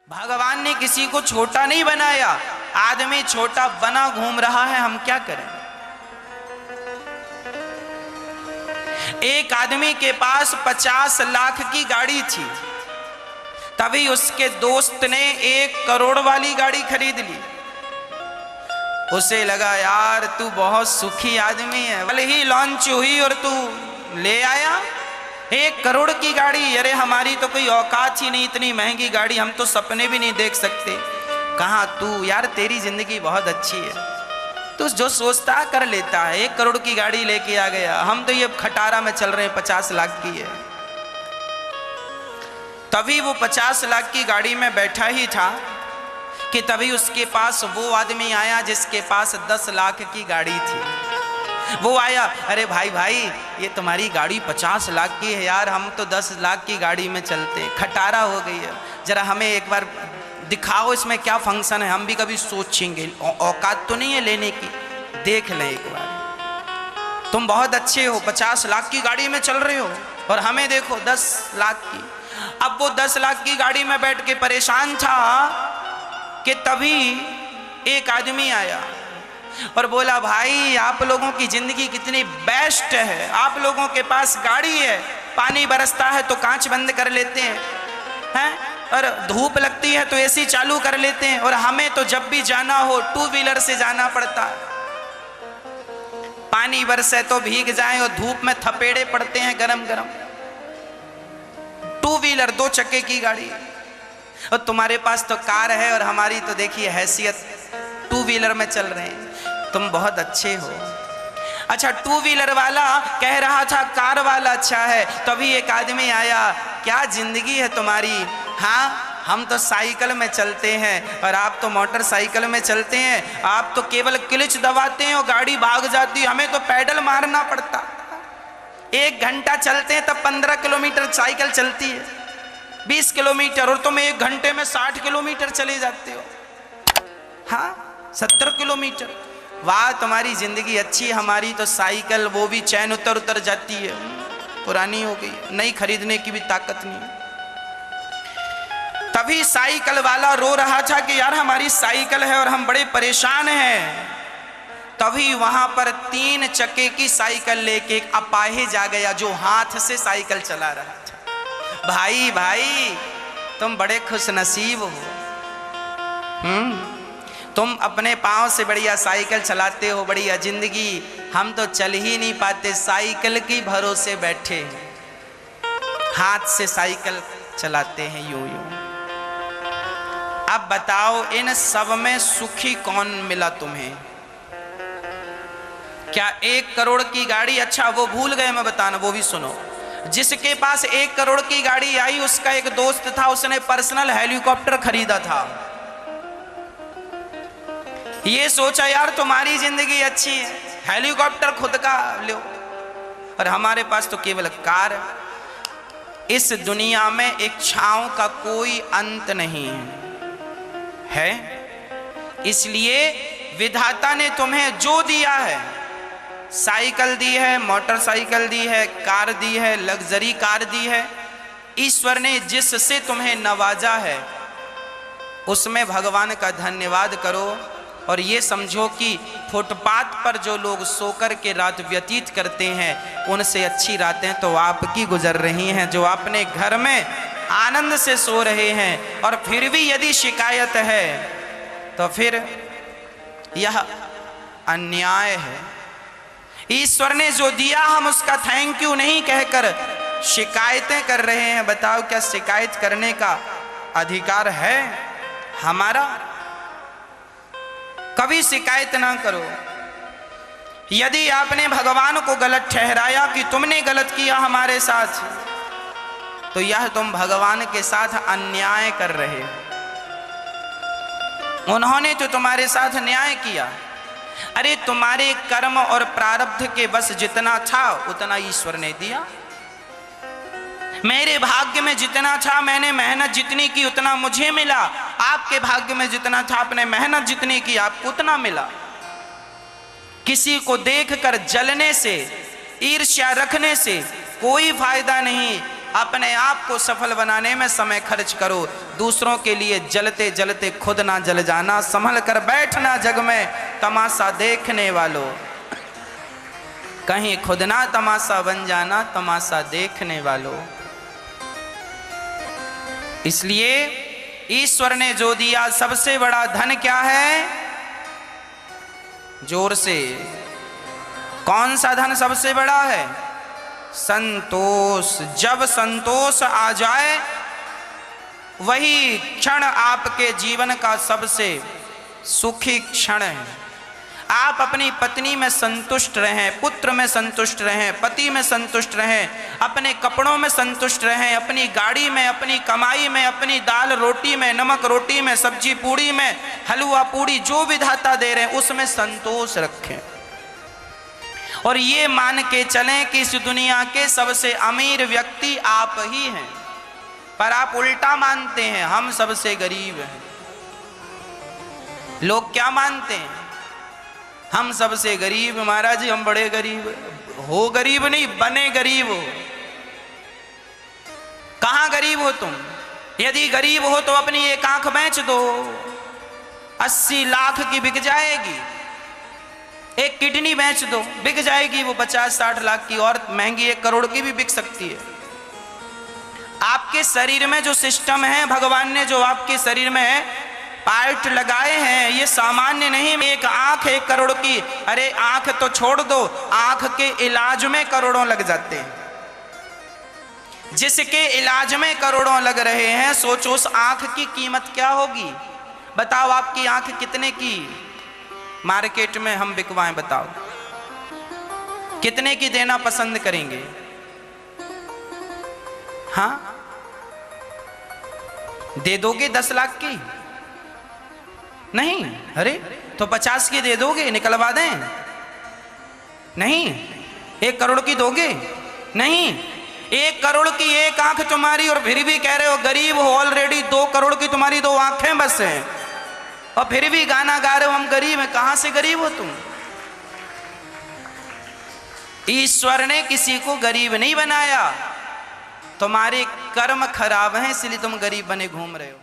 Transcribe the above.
भगवान ने किसी को छोटा नहीं बनाया, आदमी छोटा बना घूम रहा है, हम क्या करें। एक आदमी के पास 50 लाख की गाड़ी थी, तभी उसके दोस्त ने 1 करोड़ वाली गाड़ी खरीद ली। उसे लगा यार तू बहुत सुखी आदमी है, कल ही लॉन्च हुई और तू ले आया 1 करोड़ की गाड़ी। अरे हमारी तो कोई औकात ही नहीं, इतनी महंगी गाड़ी हम तो सपने भी नहीं देख सकते। कहाँ तू, यार तेरी जिंदगी बहुत अच्छी है, तू जो सोचता कर लेता है। 1 करोड़ की गाड़ी लेके आ गया, हम तो ये खटारा में चल रहे हैं, 50 लाख की है। तभी वो 50 लाख की गाड़ी में बैठा ही था कि तभी उसके पास वो आदमी आया जिसके पास 10 लाख की गाड़ी थी। वो आया, अरे भाई भाई ये तुम्हारी गाड़ी 50 लाख की है यार, हम तो 10 लाख की गाड़ी में चलते, खटारा हो गई है, जरा हमें एक बार दिखाओ इसमें क्या फंक्शन है, हम भी कभी सोचेंगे, औकात तो नहीं है लेने की, देख लें एक बार। तुम बहुत अच्छे हो, 50 लाख की गाड़ी में चल रहे हो और हमें देखो 10 लाख की। अब वो 10 लाख की गाड़ी में बैठ के परेशान था कि तभी एक आदमी आया और बोला, भाई आप लोगों की जिंदगी कितनी बेस्ट है, आप लोगों के पास गाड़ी है, पानी बरसता है तो कांच बंद कर लेते हैं, और धूप लगती है तो एसी चालू कर लेते हैं, और हमें तो जब भी जाना हो 2 व्हीलर से जाना पड़ता है। पानी बरसे तो भीग जाए और धूप में थपेड़े पड़ते हैं गरम गरम। 2 व्हीलर 2 चक्के की गाड़ी, और तुम्हारे पास तो कार है और हमारी तो देखिए हैसियत 2 व्हीलर में चल रहे हैं, तुम बहुत अच्छे हो। अच्छा 2 व्हीलर वाला कह रहा था कार वाला अच्छा है, तभी एक आदमी आया, क्या जिंदगी है तुम्हारी, हाँ हम तो साइकिल में चलते हैं और आप तो मोटरसाइकिल में चलते हैं, आप तो केवल क्लच दबाते हैं और गाड़ी भाग जाती है, हमें तो पैडल मारना पड़ता। 1 घंटा चलते हैं तब 15 किलोमीटर साइकिल चलती है, 20 किलोमीटर, और तुम 1 घंटे में 60 किलोमीटर चले जाते हो, हाँ 70 किलोमीटर। वाह तुम्हारी जिंदगी अच्छी, हमारी तो साइकिल वो भी चैन उतर जाती है, पुरानी हो गई, नई खरीदने की भी ताकत नहीं है। तभी साइकिल वाला रो रहा था कि यार हमारी साइकिल है और हम बड़े परेशान हैं। तभी वहां पर 3 चक्के की साइकिल लेके एक अपाहिज आ गया जो हाथ से साइकिल चला रहा था। भाई भाई तुम बड़े खुशनसीब हो, तुम अपने पांव से बढ़िया साइकिल चलाते हो, बढ़िया जिंदगी, हम तो चल ही नहीं पाते, साइकिल की भरोसे बैठे, हाथ से साइकिल चलाते हैं यूं यूं। अब बताओ इन सब में सुखी कौन मिला तुम्हें? क्या 1 करोड़ की गाड़ी, अच्छा वो भूल गए मैं बताना, वो भी सुनो। जिसके पास 1 करोड़ की गाड़ी आई उसका एक दोस्त था, उसने पर्सनल हेलीकॉप्टर खरीदा था। ये सोचा यार तुम्हारी जिंदगी अच्छी है, हेलीकॉप्टर खुद का लो, और हमारे पास तो केवल कार है। इस दुनिया में इच्छाओं का कोई अंत नहीं है, इसलिए विधाता ने तुम्हें जो दिया है, साइकिल दी है, मोटरसाइकिल दी है, कार दी है, लग्जरी कार दी है, ईश्वर ने जिससे तुम्हें नवाजा है उसमें भगवान का धन्यवाद करो। और ये समझो कि फुटपाथ पर जो लोग सोकर के रात व्यतीत करते हैं उनसे अच्छी रातें तो आपकी गुजर रही हैं, जो अपने घर में आनंद से सो रहे हैं। और फिर भी यदि शिकायत है तो फिर यह अन्याय है। ईश्वर ने जो दिया हम उसका थैंक यू नहीं कहकर शिकायतें कर रहे हैं। बताओ क्या शिकायत करने का अधिकार है हमारा? कभी शिकायत ना करो। यदि आपने भगवान को गलत ठहराया कि तुमने गलत किया हमारे साथ, तो यह तुम भगवान के साथ अन्याय कर रहे हो। उन्होंने तो तुम्हारे साथ न्याय किया। अरे तुम्हारे कर्म और प्रारब्ध के बस जितना था उतना ईश्वर ने दिया। मेरे भाग्य में जितना था, मैंने मेहनत जितनी की उतना मुझे मिला, आपके भाग्य में जितना था, आपने मेहनत जितनी की आपको उतना मिला। किसी को देखकर जलने से, ईर्ष्या रखने से कोई फायदा नहीं। अपने आप को सफल बनाने में समय खर्च करो। दूसरों के लिए जलते जलते खुद ना जल जाना, संभल कर बैठना जग में तमाशा देखने वालों, कहीं खुद ना तमाशा बन जाना तमाशा देखने वालों। इसलिए ईश्वर ने जो दिया सबसे बड़ा धन क्या है? जोर से, कौन सा धन सबसे बड़ा है? संतोष। जब संतोष आ जाए वही क्षण आपके जीवन का सबसे सुखी क्षण है। आप अपनी पत्नी में संतुष्ट रहें, पुत्र में संतुष्ट रहें, पति में संतुष्ट रहें, अपने कपड़ों में संतुष्ट रहें, अपनी गाड़ी में, अपनी कमाई में, अपनी दाल रोटी में, नमक रोटी में, सब्जी पूड़ी में, हलवा पूड़ी जो विधाता दे रहे हैं उसमें संतोष रखें। और ये मान के चलें कि इस दुनिया के सबसे अमीर व्यक्ति आप ही हैं, पर आप उल्टा मानते हैं हम सबसे गरीब हैं। लोग क्या मानते हैं? हम सबसे गरीब, महाराज जी हम बड़े गरीब। हो गरीब नहीं, बने गरीब हो। कहां गरीब हो तुम? यदि गरीब हो तो अपनी एक आंख बेच दो, 80 लाख की बिक जाएगी। एक किडनी बेच दो, बिक जाएगी वो 50-60 लाख की, और महंगी 1 करोड़ की भी बिक सकती है। आपके शरीर में जो सिस्टम है, भगवान ने जो आपके शरीर में पार्ट लगाए हैं, ये सामान्य नहीं। एक आंख 1 करोड़ की, अरे आंख तो छोड़ दो, आंख के इलाज में करोड़ों लग जाते हैं। जिसके इलाज में करोड़ों लग रहे हैं, सोचो उस आंख की कीमत क्या होगी। बताओ आपकी आंख कितने की मार्केट में हम बिकवाएं? बताओ कितने की देना पसंद करेंगे? हाँ, दे दोगे 10 लाख की? नहीं। अरे तो 50 की दे दोगे, निकलवा दें? नहीं। 1 करोड़ की दोगे? नहीं। 1 करोड़ की एक आंख तुम्हारी, और फिर भी कह रहे हो गरीब हो। ऑलरेडी 2 करोड़ की तुम्हारी 2 आंखें बस हैं, और फिर भी गाना गा रहे हो हम गरीब हैं। कहां से गरीब हो तुम? ईश्वर ने किसी को गरीब नहीं बनाया, तुम्हारे कर्म खराब हैं इसलिए तुम गरीब बने घूम रहे हो।